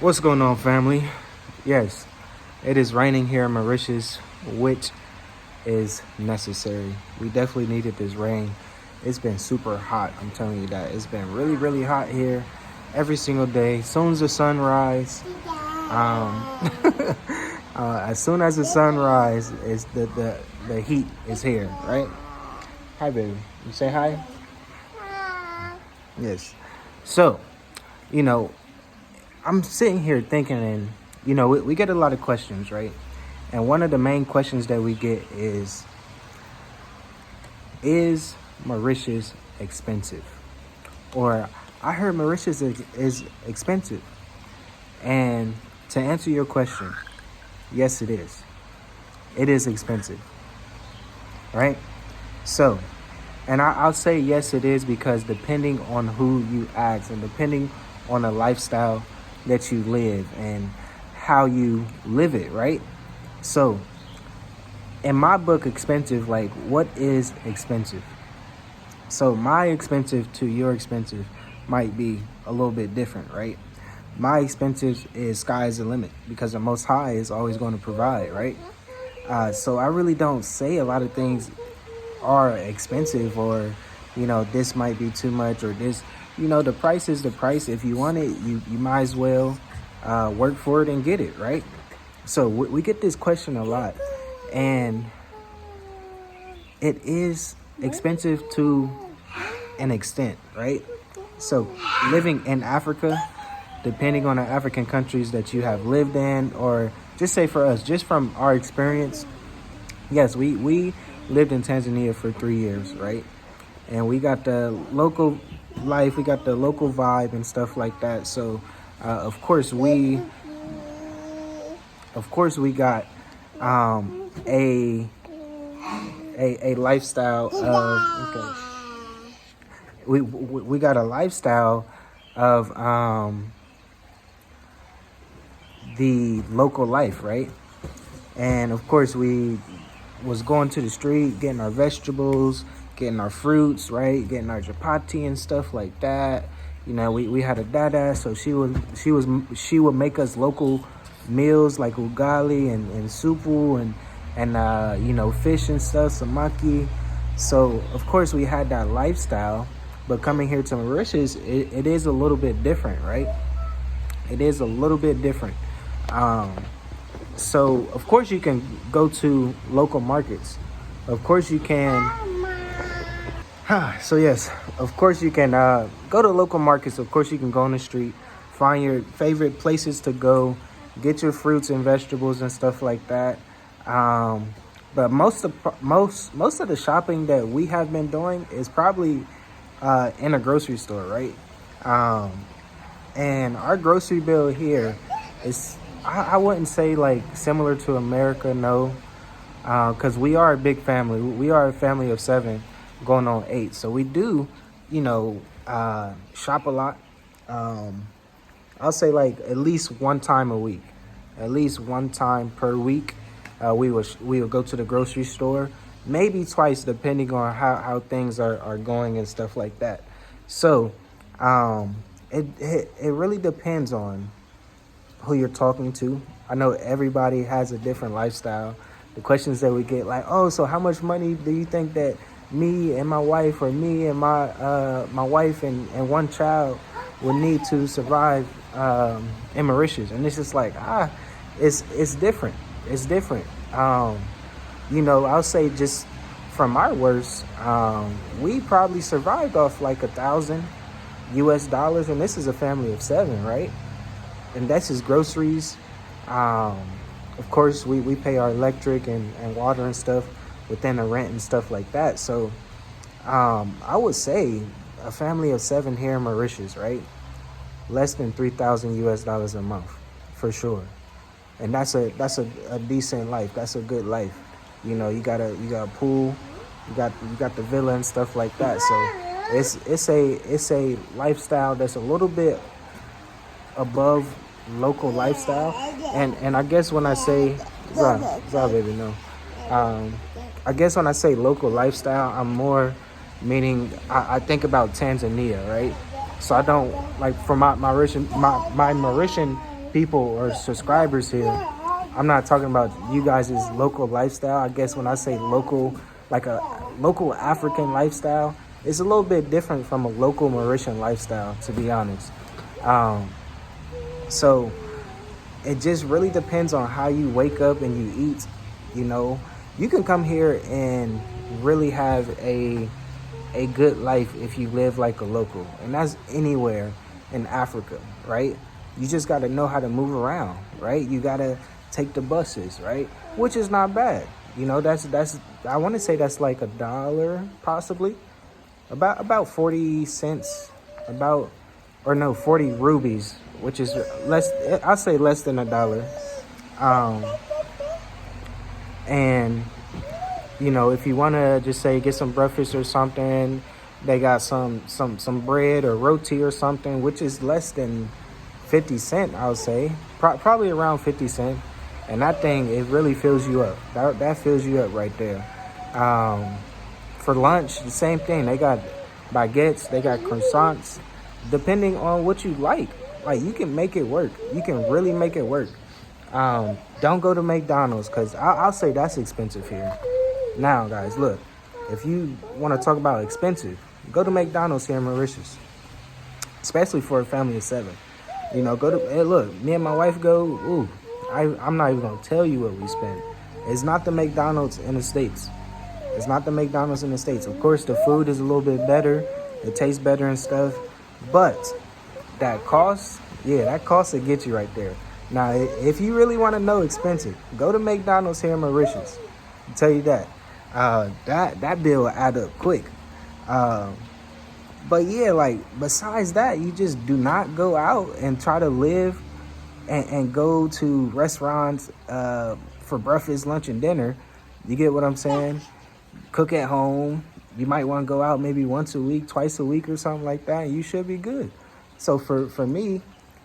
What's going on, family? Yes, it is raining here in Mauritius, which is necessary. We definitely needed this rain. It's been super hot. I'm telling you that. It's been really, really hot here every single day. As soon as the sun rise, as soon as the sun rise, is the heat is here, right? Hi, baby. You say hi? Yes. So, you know, I'm sitting here thinking, and we get a lot of questions, right? And one of the main questions that we get is Mauritius expensive? Or I heard Mauritius is expensive. And to answer your question, yes, it is. It is expensive, right? So, and I'll say yes, it is, because depending on who you ask and depending on the lifestyle that you live and how you live it, right? So in my book, expensive, like, what is expensive? So my expensive to your expensive might be a little bit different, right? My expensive is sky is the limit, because the Most High is always going to provide, right? So I really don't say a lot of things are expensive, or this might be too much, or this, the price is the price. If you want it, you might as well work for it and get it, right? So we get this question a lot, and it is expensive to an extent, right? So living in Africa, depending on the African countries that you have lived in, or just say for us, just from our experience, yes, we lived in Tanzania for 3 years, right? And we got the local life, we got the local vibe and stuff like that. So of course we got a lifestyle of, okay, we got a lifestyle of the local life, right? And of course we was going to the street, getting our vegetables, getting our fruits, right? Getting our chapati and stuff like that. We had a dada, so she would make us local meals like ugali and supu and fish and stuff, samaki. So of course we had that lifestyle, but coming here to Mauritius, it is a little bit different, right? It is a little bit different. So of course you can go to local markets. Of course you can. So yes, of course you can go to local markets. Of course you can go on the street, find your favorite places to go, get your fruits and vegetables and stuff like that. But most of the shopping that we have been doing is probably in a grocery store, right? And our grocery bill here is, I wouldn't say like similar to America, no, because we are a big family. We are a family of 7 going on 8. So we do, shop a lot. I'll say like at least one time a week, at least one time per week. We will go to the grocery store, maybe twice, depending on how things are going and stuff like that. So it really depends on who you're talking to. I know everybody has a different lifestyle. The questions that we get, like, oh, so how much money do you think that me and my wife, or me and my wife and one child would need to survive in Mauritius? And it's just like, it's different. It's different. I'll say just from our worst, we probably survived off like $1,000 US, and this is a family of 7, right? And that's just groceries. Of course, we pay our electric and water and stuff within the rent and stuff like that. So I would say a family of 7 here in Mauritius, right? Less than $3,000 US a month, for sure. And that's a decent life. That's a good life. You got a pool, you got the villa and stuff like that. So it's a lifestyle that's a little bit above local lifestyle. And I guess when I say baby, no. I guess when I say local lifestyle, I'm more meaning I think about Tanzania, right? So I don't like, for my Mauritian people or subscribers here, I'm not talking about you guys' local lifestyle. I guess when I say local, like a local African lifestyle, it's a little bit different from a local Mauritian lifestyle, to be honest. Um, so it just really depends on how you wake up and you eat. You know, you can come here and really have a good life if you live like a local, and that's anywhere in Africa, right? You just got to know how to move around, right? You got to take the buses, right? Which is not bad. You know, that's I want to say that's like $1 possibly, about 40 cents, about, or no, 40 rubies, which is less, I'll say less than $1. Um, and you know, if you want to just say get some breakfast or something, they got some bread or roti or something, which is less than 50 cent, I'll say, probably around 50 cent. And that thing, it really fills you up. That fills you up right there. For lunch, the same thing. They got baguettes, they got croissants, depending on what you like. Like, you can make it work. You can really make it work. Don't go to McDonald's, because I'll say that's expensive here. Now, guys, look, if you want to talk about expensive, go to McDonald's here in Mauritius, especially for a family of 7. You know, go to, hey, look, me and my wife go, ooh, I'm not even going to tell you what we spend. It's not the McDonald's in the States. It's not the McDonald's in the States. Of course, the food is a little bit better. It tastes better and stuff. But that cost, that cost will get you right there. Now, if you really want to know expensive, go to McDonald's here in Mauritius. I'll tell you that. That bill will add up quick. But yeah, like, besides that, you just do not go out and try to live and go to restaurants for breakfast, lunch, and dinner. You get what I'm saying? Cook at home. You might want to go out maybe once a week, twice a week or something like that, and you should be good. So for me,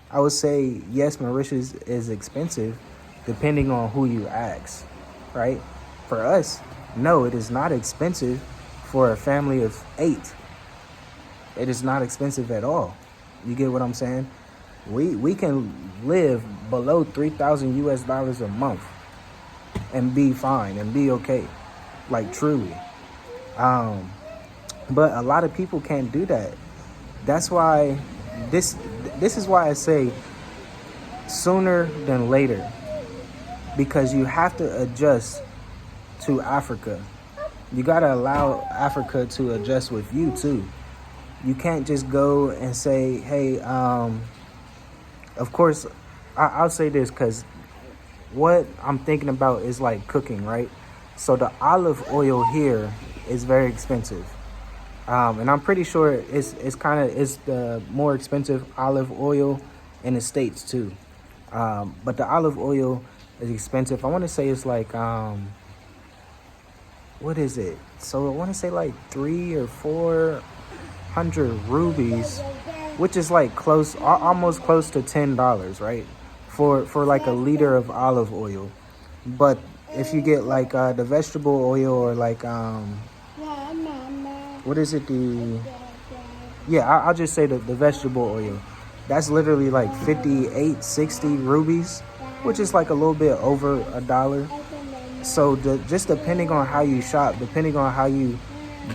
I would say, yes, Mauritius is expensive depending on who you ask, right? For us, no, it is not expensive for a family of 8. It is not expensive at all. You get what I'm saying? We can live below $3,000 a month and be fine and be okay, like truly. But a lot of people can't do that. That's why this is why I say sooner than later, because you have to adjust to Africa. You got to allow Africa to adjust with you too. You can't just go and say, hey, of course, I'll say this, because what I'm thinking about is like cooking, right? So the olive oil here is very expensive. And I'm pretty sure it's the more expensive olive oil in the States too. But the olive oil is expensive. I want to say it's like, what is it? So I want to say like 300 or 400 rubies, which is like almost close to $10, right? For like a liter of olive oil. But if you get like the vegetable oil, or like what is it? I'll just say the vegetable oil. That's literally like 58, 60 rubies, which is like a little bit over $1. So just depending on how you shop, depending on how you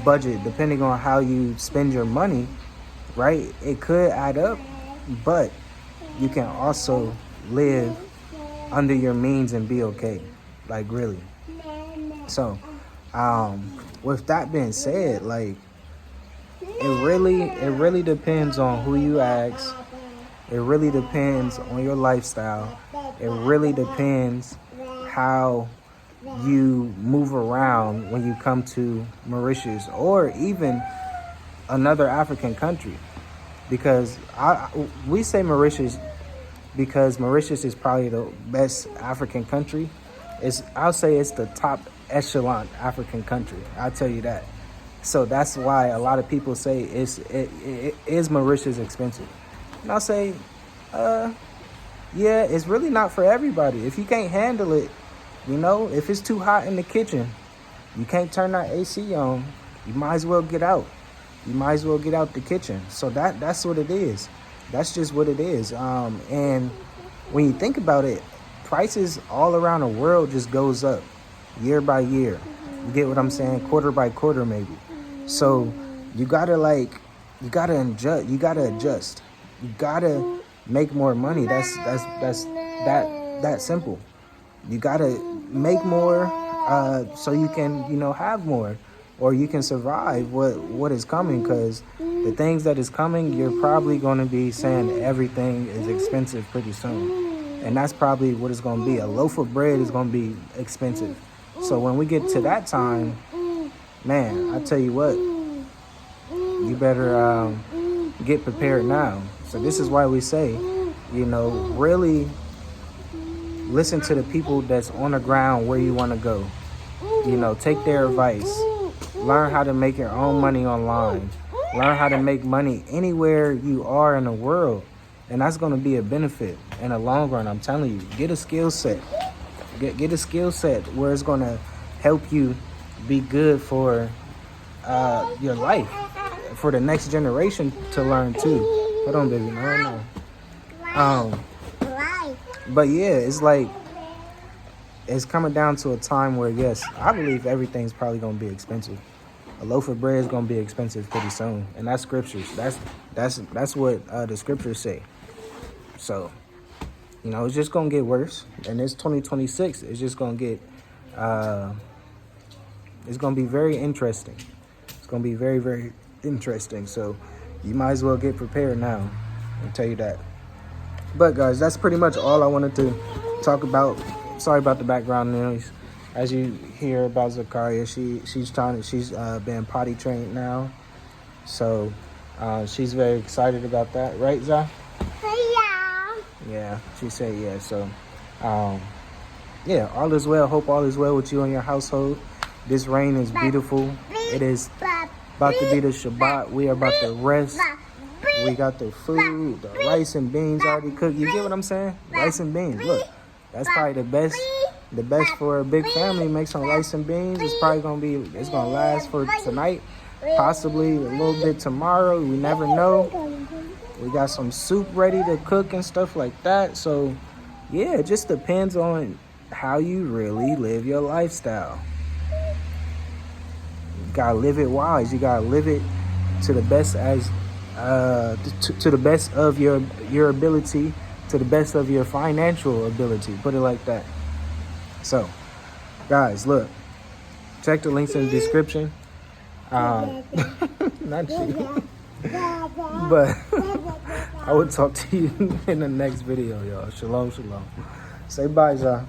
budget, depending on how you spend your money, right? It could add up, but you can also live under your means and be okay, like really. So, with that being said, like, it really depends on who you ask. It really depends on your lifestyle. It really depends how you move around when you come to Mauritius, or even another African country. Because we say Mauritius because Mauritius is probably the best African country. I'll say it's the top echelon African country. I'll tell you that. So that's why a lot of people say it is Mauritius expensive. And I'll say, it's really not for everybody. If you can't handle it, you know, if it's too hot in the kitchen, you can't turn that AC on, you might as well get out. You might as well get out the kitchen. So that's what it is. That's just what it is. And when you think about it, prices all around the world just goes up year by year. You get what I'm saying? Quarter by quarter, maybe. So you gotta adjust. You gotta make more money. That's that simple. You gotta make more, so you can have more, or you can survive what is coming. Because the things that is coming, you're probably going to be saying everything is expensive pretty soon, and that's probably what it's going to be. A loaf of bread is going to be expensive. So when we get to that time, man, I tell you what, you better get prepared now. So this is why we say, really listen to the people that's on the ground where you want to go. Take their advice. Learn how to make your own money online. Learn how to make money anywhere you are in the world. And that's going to be a benefit in the long run. I'm telling you, get a skill set. Get a skill set where it's going to help you be good for your life, for the next generation to learn too. Hold on, baby. No. But yeah, it's coming down to a time where, yes, I believe everything's probably going to be expensive. A loaf of bread is going to be expensive pretty soon. And that's scriptures. That's what the scriptures say. So, it's just going to get worse. And this 2026 is just going to get, it's going to be very interesting. It's going to be very, very interesting. So you might as well get prepared now. I'll tell you that. But guys, that's pretty much all I wanted to talk about. Sorry about the background noise. As you hear about Zakaria, she's been potty trained now. So she's very excited about that, right, Zah? Yeah. Yeah, she said yeah. So yeah, all is well. Hope all is well with you and your household. This rain is beautiful. It is about to be the Shabbat. We are about to rest. We got the food, the rice and beans already cooked. You get what I'm saying? Rice and beans. Look, that's probably the best for a big family. Make some rice and beans. It's probably it's gonna last for tonight, possibly a little bit tomorrow. We never know. We got some soup ready to cook and stuff like that. So yeah, it just depends on how you really live your lifestyle. You gotta live it wise. You gotta live it to the best to the best of your ability, to the best of your financial ability. Put it like that. So, guys, look, check the links in the description. Not you, but I will talk to you in the next video, y'all. Shalom, shalom. Say bye, y'all.